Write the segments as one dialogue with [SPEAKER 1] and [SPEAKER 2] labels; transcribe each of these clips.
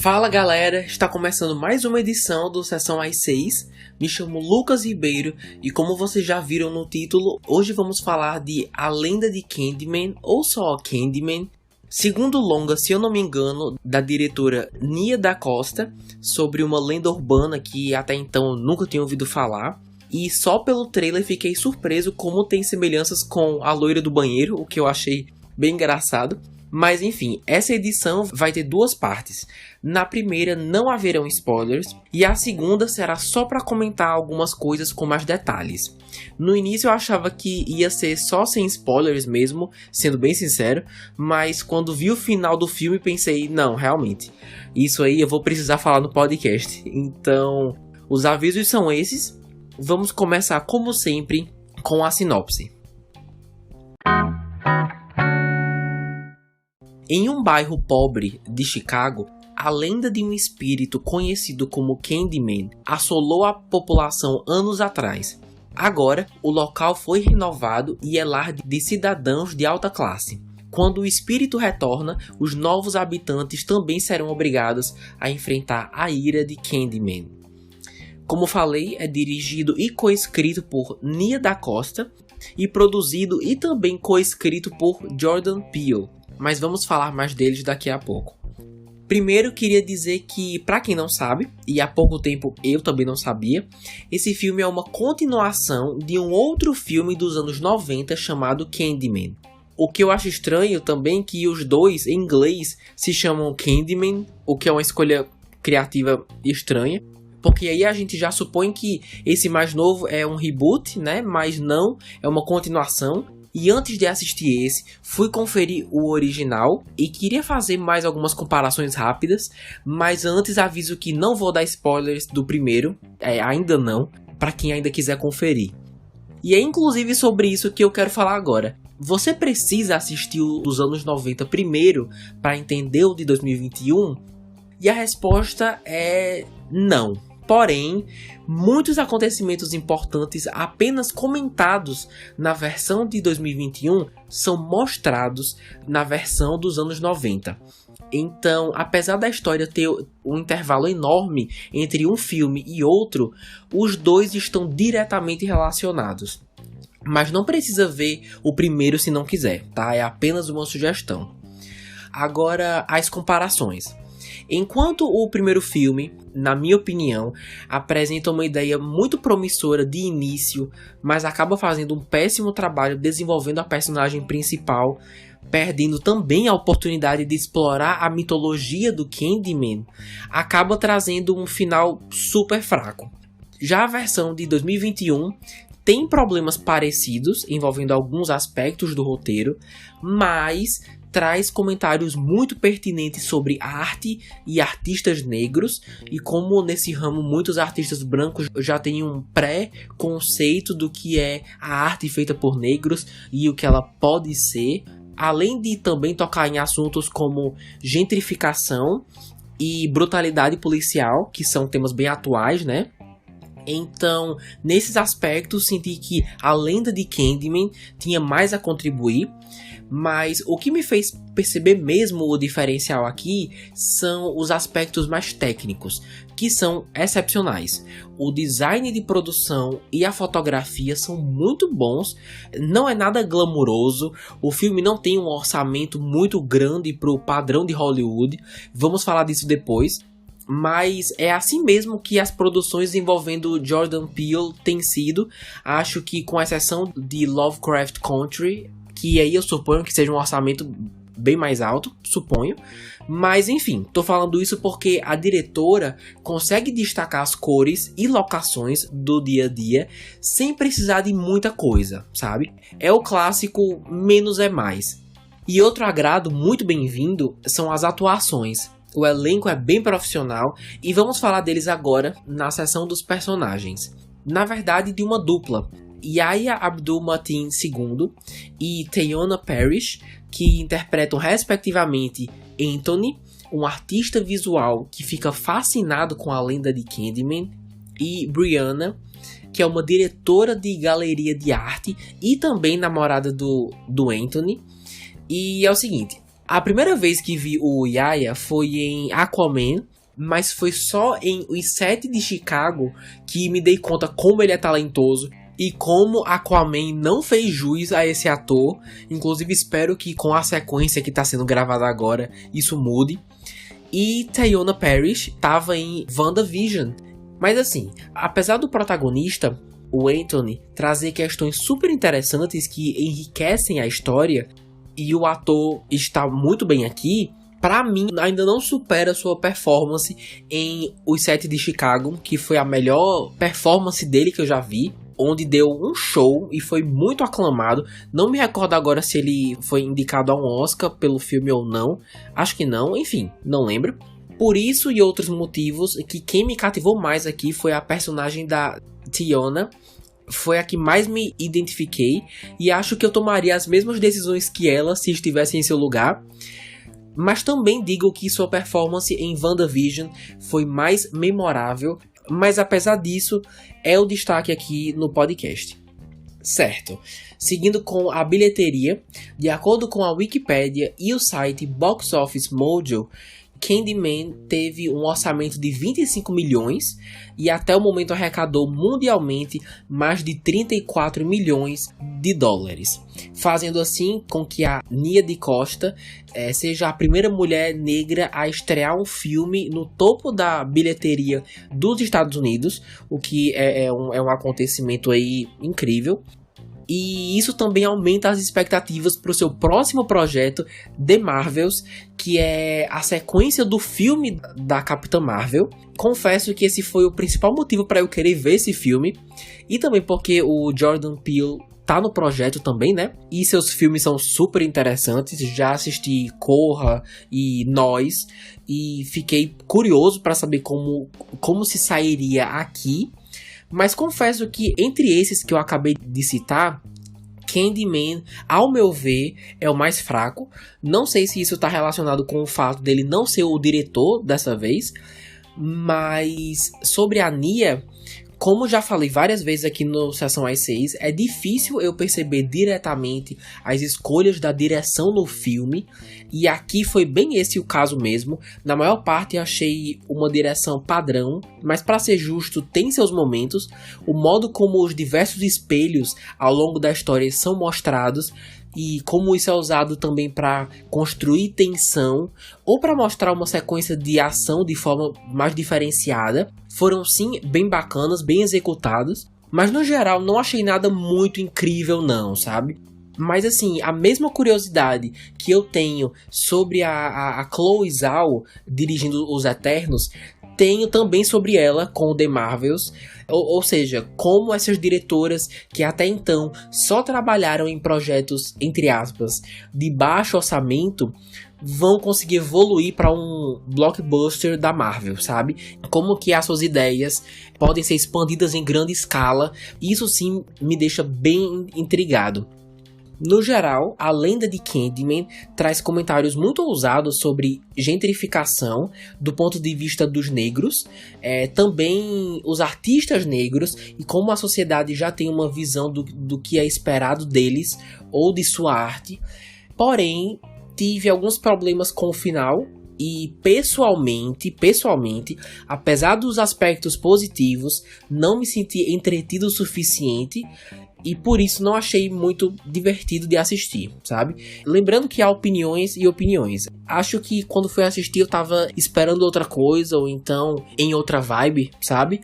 [SPEAKER 1] Fala galera, está começando mais uma edição do Sessão às 6. Me chamo Lucas Ribeiro e como vocês já viram no título, hoje vamos falar de A Lenda de Candyman, ou só Candyman, segundo longa, se eu não me engano, da diretora Nia da Costa, sobre uma lenda urbana que até então eu nunca tinha ouvido falar. E só pelo trailer fiquei surpreso como tem semelhanças com A Loira do Banheiro, o que eu achei bem engraçado. Mas enfim, essa edição vai ter duas partes. Na primeira não haverão spoilers e a segunda será só para comentar algumas coisas com mais detalhes. No início eu achava que ia ser só sem spoilers mesmo, sendo bem sincero, mas quando vi o final do filme pensei, não, realmente, isso aí eu vou precisar falar no podcast. Então, os avisos são esses. Vamos começar como sempre com a sinopse. Em um bairro pobre de Chicago, a lenda de um espírito conhecido como Candyman assolou a população anos atrás. Agora, o local foi renovado e é lar de cidadãos de alta classe. Quando o espírito retorna, os novos habitantes também serão obrigados a enfrentar a ira de Candyman. Como falei, é dirigido e coescrito por Nia da Costa e produzido e também coescrito por Jordan Peele. Mas vamos falar mais deles daqui a pouco. Primeiro, queria dizer que, para quem não sabe, e há pouco tempo eu também não sabia, esse filme é uma continuação de um outro filme dos anos 90 chamado Candyman. O que eu acho estranho também é que os dois, em inglês, se chamam Candyman, o que é uma escolha criativa estranha. Porque aí a gente já supõe que esse mais novo é um reboot, né? Mas não, é uma continuação. E antes de assistir esse, fui conferir o original e queria fazer mais algumas comparações rápidas, mas antes aviso que não vou dar spoilers do primeiro, ainda não, para quem ainda quiser conferir. E é inclusive sobre isso que eu quero falar agora. Você precisa assistir o dos anos 90 primeiro para entender o de 2021? E a resposta é não. Porém, muitos acontecimentos importantes apenas comentados na versão de 2021 são mostrados na versão dos anos 90. Então, apesar da história ter um intervalo enorme entre um filme e outro, os dois estão diretamente relacionados. Mas não precisa ver o primeiro se não quiser, tá? É apenas uma sugestão. Agora, as comparações. Enquanto o primeiro filme, na minha opinião, apresenta uma ideia muito promissora de início, mas acaba fazendo um péssimo trabalho desenvolvendo a personagem principal, perdendo também a oportunidade de explorar a mitologia do Candyman, acaba trazendo um final super fraco. Já a versão de 2021 tem problemas parecidos, envolvendo alguns aspectos do roteiro, mas traz comentários muito pertinentes sobre arte e artistas negros, e como nesse ramo muitos artistas brancos já têm um pré-conceito do que é a arte feita por negros e o que ela pode ser, além de também tocar em assuntos como gentrificação e brutalidade policial, que são temas bem atuais, né? Então, nesses aspectos, senti que a lenda de Candyman tinha mais a contribuir, mas o que me fez perceber mesmo o diferencial aqui são os aspectos mais técnicos, que são excepcionais. O design de produção e a fotografia são muito bons, não é nada glamuroso, o filme não tem um orçamento muito grande para o padrão de Hollywood, vamos falar disso depois. Mas é assim mesmo que as produções envolvendo Jordan Peele têm sido. Acho que com exceção de Lovecraft Country, que aí eu suponho que seja um orçamento bem mais alto, suponho. Mas enfim, tô falando isso porque a diretora consegue destacar as cores e locações do dia a dia sem precisar de muita coisa, sabe? É o clássico menos é mais. E outro agrado muito bem-vindo são as atuações. O elenco é bem profissional e vamos falar deles agora na seção dos personagens. Na verdade, de uma dupla. Yahya Abdul-Mateen II e Teyonah Parris, que interpretam respectivamente Anthony, um artista visual que fica fascinado com a lenda de Candyman, e Brianna, que é uma diretora de galeria de arte e também namorada do Anthony. E é o seguinte, A primeira vez que vi o Yaya foi em Aquaman, mas foi só em Os Sete de Chicago que me dei conta como ele é talentoso e como Aquaman não fez jus a esse ator. Inclusive espero que com a sequência que está sendo gravada agora isso mude. E Teyonah Parris estava em WandaVision. Mas assim, apesar do protagonista, o Anthony, trazer questões super interessantes que enriquecem a história, e o ator está muito bem aqui, pra mim ainda não supera sua performance em Os Sete de Chicago, que foi a melhor performance dele que eu já vi, onde deu um show e foi muito aclamado. Não me recordo agora se ele foi indicado a um Oscar pelo filme ou não, acho que não, enfim, não lembro. Por isso e outros motivos, que quem me cativou mais aqui foi a personagem da Teyonah. Foi a que mais me identifiquei e acho que eu tomaria as mesmas decisões que ela se estivesse em seu lugar. Mas também digo que sua performance em WandaVision foi mais memorável, mas apesar disso, é o destaque aqui no podcast. Certo, seguindo com a bilheteria, de acordo com a Wikipedia e o site Box Office Mojo, Candyman teve um orçamento de 25 milhões e até o momento arrecadou mundialmente mais de 34 milhões de dólares, fazendo assim com que a Nia DaCosta seja a primeira mulher negra a estrear um filme no topo da bilheteria dos Estados Unidos, o que é um acontecimento aí incrível. E isso também aumenta as expectativas para o seu próximo projeto, The Marvels, que é a sequência do filme da Capitã Marvel. Confesso que esse foi o principal motivo para eu querer ver esse filme. E também porque o Jordan Peele tá no projeto também, né? E seus filmes são super interessantes. Já assisti Corra e Nós. E fiquei curioso para saber como se sairia aqui. Mas confesso que entre esses que eu acabei de citar, Candyman, ao meu ver, é o mais fraco. Não sei se isso está relacionado com o fato dele não ser o diretor dessa vez. Mas sobre a Nia, como já falei várias vezes aqui no Sessão às 6, é difícil eu perceber diretamente as escolhas da direção no filme. E aqui foi bem esse o caso mesmo. Na maior parte eu achei uma direção padrão, mas para ser justo tem seus momentos. O modo como os diversos espelhos ao longo da história são mostrados e como isso é usado também para construir tensão ou para mostrar uma sequência de ação de forma mais diferenciada, foram sim bem bacanas, bem executados, mas no geral não achei nada muito incrível não, sabe? Mas assim, a mesma curiosidade que eu tenho sobre a Chloe Zhao dirigindo Os Eternos, tenho também sobre ela com o The Marvels, ou seja, como essas diretoras que até então só trabalharam em projetos, entre aspas, de baixo orçamento, vão conseguir evoluir para um blockbuster da Marvel, sabe? Como que as suas ideias podem ser expandidas em grande escala, isso sim me deixa bem intrigado. No geral, a lenda de Candyman traz comentários muito ousados sobre gentrificação do ponto de vista dos negros, também os artistas negros e como a sociedade já tem uma visão do que é esperado deles ou de sua arte. Porém, tive alguns problemas com o final e pessoalmente, apesar dos aspectos positivos, não me senti entretido o suficiente. E por isso não achei muito divertido de assistir, sabe? Lembrando que há opiniões e opiniões. Acho que quando fui assistir eu tava esperando outra coisa, ou então em outra vibe, sabe?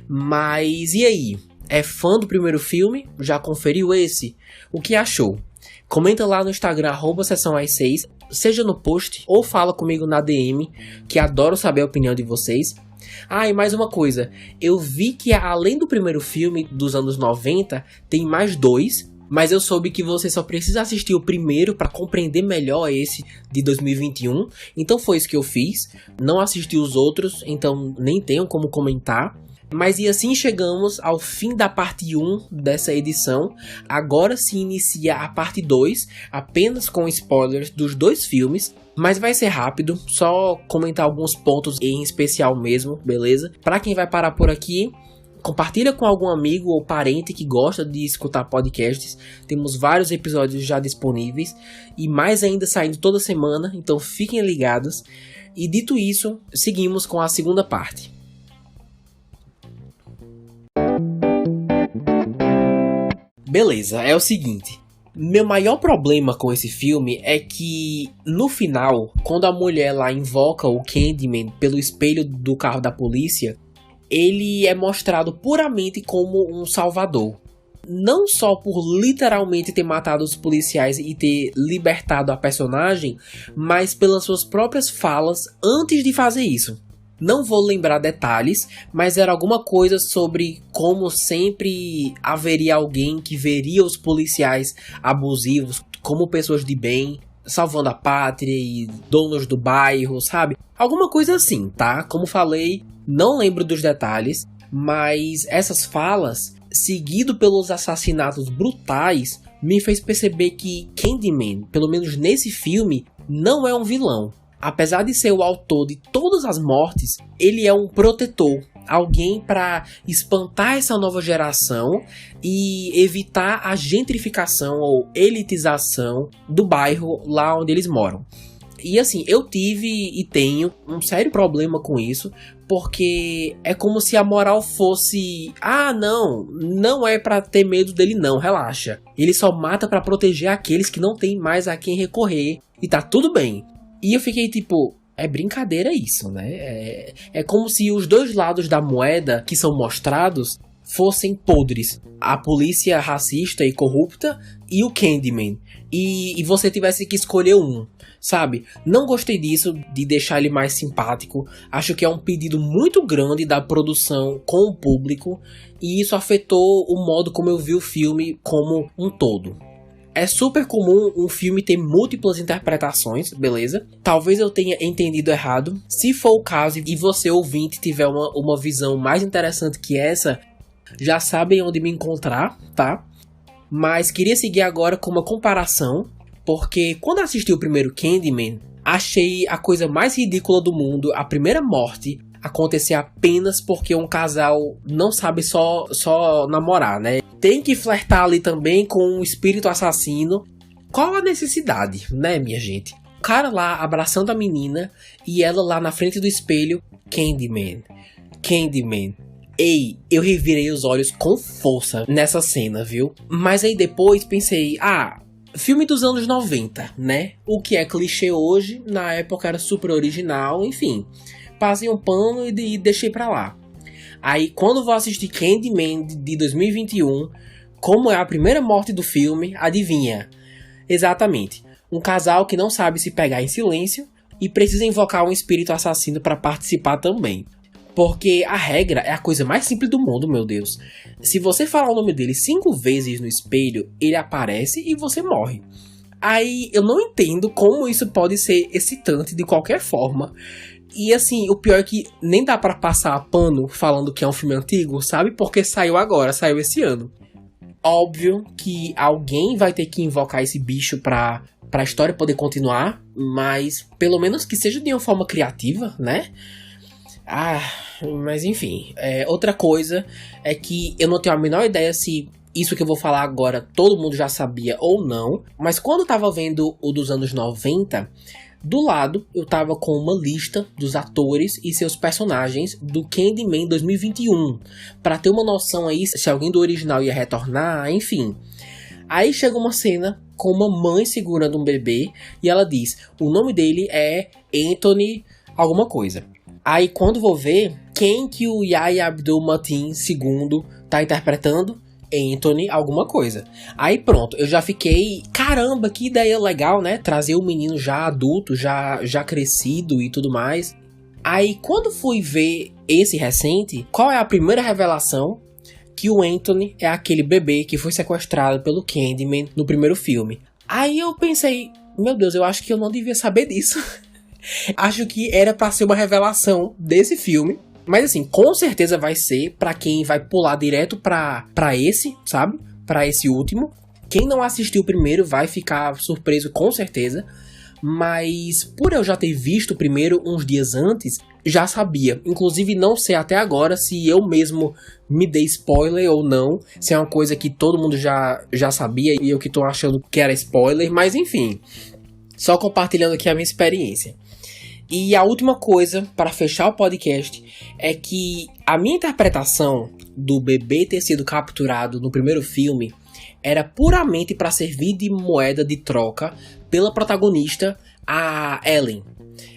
[SPEAKER 1] Mas e aí? É fã do primeiro filme? Já conferiu esse? O que achou? Comenta lá no Instagram, @sessãoas6, seja no post ou fala comigo na DM, que adoro saber a opinião de vocês. Ah, e mais uma coisa, eu vi que além do primeiro filme dos anos 90, tem mais 2, mas eu soube que você só precisa assistir o primeiro para compreender melhor esse de 2021, então foi isso que eu fiz, não assisti os outros, então nem tenho como comentar. Mas e assim chegamos ao fim da parte 1 dessa edição. Agora se inicia a parte 2, apenas com spoilers dos 2 filmes. Mas vai ser rápido, só comentar alguns pontos em especial mesmo, beleza? Pra quem vai parar por aqui, Compartilha com algum amigo ou parente que gosta de escutar podcasts. Temos vários episódios já disponíveis e mais ainda saindo toda semana, então fiquem ligados. E dito isso, seguimos com a segunda parte. Beleza, é o seguinte. Meu maior problema com esse filme é que, no final, quando a mulher lá invoca o Candyman pelo espelho do carro da polícia, ele é mostrado puramente como um salvador. Não só por literalmente ter matado os policiais e ter libertado a personagem, mas pelas suas próprias falas antes de fazer isso. Não vou lembrar detalhes, mas era alguma coisa sobre como sempre haveria alguém que veria os policiais abusivos como pessoas de bem, salvando a pátria e donos do bairro, sabe? Alguma coisa assim, tá? Como falei, não lembro dos detalhes, mas essas falas, seguido pelos assassinatos brutais, me fez perceber que Candyman, pelo menos nesse filme, não é um vilão. Apesar de ser o autor de todas as mortes, ele é um protetor. Alguém para espantar essa nova geração e evitar a gentrificação ou elitização do bairro lá onde eles moram. E assim, eu tive e tenho um sério problema com isso, porque é como se a moral fosse: ah, não é pra ter medo dele não, relaxa. Ele só mata pra proteger aqueles que não tem mais a quem recorrer e tá tudo bem. E eu fiquei tipo, é brincadeira isso, né? É como se os dois lados da moeda que são mostrados fossem podres. A polícia racista e corrupta e o Candyman. E você tivesse que escolher um, sabe? Não gostei disso, de deixar ele mais simpático. Acho que é um pedido muito grande da produção com o público. E isso afetou o modo como eu vi o filme como um todo. É super comum um filme ter múltiplas interpretações, beleza? Talvez eu tenha entendido errado. Se for o caso e você ouvinte tiver uma visão mais interessante que essa, já sabem onde me encontrar, tá? Mas queria seguir agora com uma comparação, porque quando assisti o primeiro Candyman, achei a coisa mais ridícula do mundo, a primeira morte, acontecer apenas porque um casal não sabe só namorar, né? Tem que flertar ali também com um espírito assassino. Qual a necessidade, né, minha gente? O cara lá abraçando a menina e ela lá na frente do espelho, Candyman. Ei, eu revirei os olhos com força nessa cena, viu? Mas aí depois pensei, filme dos anos 90, né? O que é clichê hoje, na época era super original, enfim. Passei um pano e deixei pra lá. Aí quando vou assistir Candyman de 2021, como é a primeira morte do filme, adivinha? Exatamente, um casal que não sabe se pegar em silêncio e precisa invocar um espírito assassino pra participar também. Porque a regra é a coisa mais simples do mundo, meu Deus. Se você falar o nome dele 5 vezes no espelho, ele aparece e você morre. Aí eu não entendo como isso pode ser excitante de qualquer forma. E assim, o pior é que nem dá pra passar pano falando que é um filme antigo, sabe? Porque saiu agora, saiu esse ano. Óbvio que alguém vai ter que invocar esse bicho pra história poder continuar, mas pelo menos que seja de uma forma criativa, né? Mas enfim, outra coisa é que eu não tenho a menor ideia se isso que eu vou falar agora todo mundo já sabia ou não, mas quando eu tava vendo o dos anos 90, do lado eu tava com uma lista dos atores e seus personagens do Candyman 2021, pra ter uma noção aí se alguém do original ia retornar, enfim. Aí chega uma cena com uma mãe segurando um bebê e ela diz, o nome dele é Anthony alguma coisa. Aí quando vou ver, quem que o Yahya Abdul-Mateen II tá interpretando? Anthony alguma coisa. Aí pronto, eu já fiquei, caramba, que ideia legal, né? Trazer o menino já adulto, já crescido e tudo mais. Aí quando fui ver esse recente, qual é a primeira revelação? Que o Anthony é aquele bebê que foi sequestrado pelo Candyman no primeiro filme. Aí eu pensei, meu Deus, eu acho que eu não devia saber disso. Acho que era pra ser uma revelação desse filme. Mas assim, com certeza vai ser pra quem vai pular direto pra esse, sabe? Pra esse último. Quem não assistiu o primeiro vai ficar surpreso com certeza. Mas por eu já ter visto o primeiro uns dias antes, já sabia. Inclusive, não sei até agora se eu mesmo me dei spoiler ou não. Se é uma coisa que todo mundo já sabia e eu que tô achando que era spoiler. Mas enfim, só compartilhando aqui a minha experiência. E a última coisa, para fechar o podcast, é que a minha interpretação do bebê ter sido capturado no primeiro filme era puramente para servir de moeda de troca pela protagonista, a Ellen.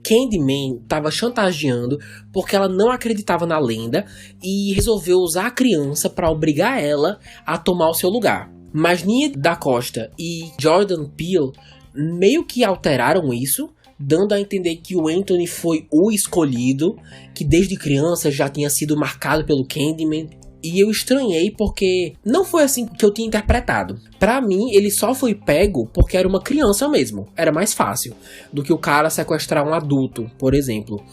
[SPEAKER 1] Candyman estava chantageando porque ela não acreditava na lenda e resolveu usar a criança para obrigar ela a tomar o seu lugar. Mas Nia da Costa e Jordan Peele meio que alteraram isso, dando a entender que o Anthony foi o escolhido, que desde criança já tinha sido marcado pelo Candyman. E eu estranhei porque não foi assim que eu tinha interpretado. Pra mim, ele só foi pego porque era uma criança mesmo. Era mais fácil do que o cara sequestrar um adulto, por exemplo.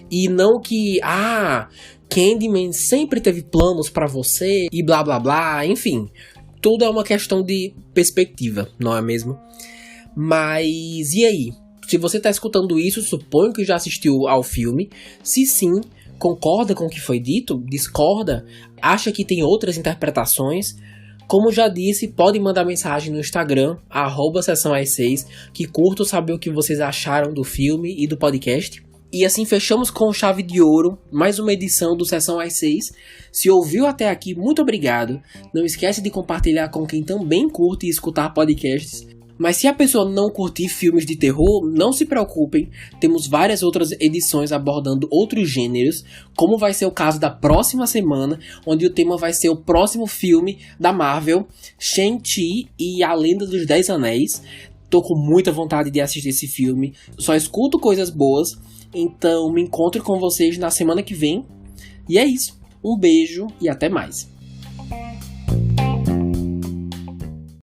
[SPEAKER 1] E não que, Candyman sempre teve planos pra você e blá blá blá, enfim. Tudo é uma questão de perspectiva, não é mesmo? Mas e aí? Se você tá escutando isso, suponho que já assistiu ao filme. Se sim, concorda com o que foi dito? Discorda? Acha que tem outras interpretações? Como já disse, pode mandar mensagem no Instagram, @sessãoas6, que curto saber o que vocês acharam do filme e do podcast. E assim fechamos com chave de ouro, mais uma edição do Sessão às 6. Se ouviu até aqui, muito obrigado. Não esquece de compartilhar com quem também curte escutar podcasts. Mas se a pessoa não curtir filmes de terror, não se preocupem, temos várias outras edições abordando outros gêneros, como vai ser o caso da próxima semana, onde o tema vai ser o próximo filme da Marvel, Shang-Chi e A Lenda dos 10 Anéis. Tô com muita vontade de assistir esse filme, só escuto coisas boas, então me encontro com vocês na semana que vem. E é isso, um beijo e até mais.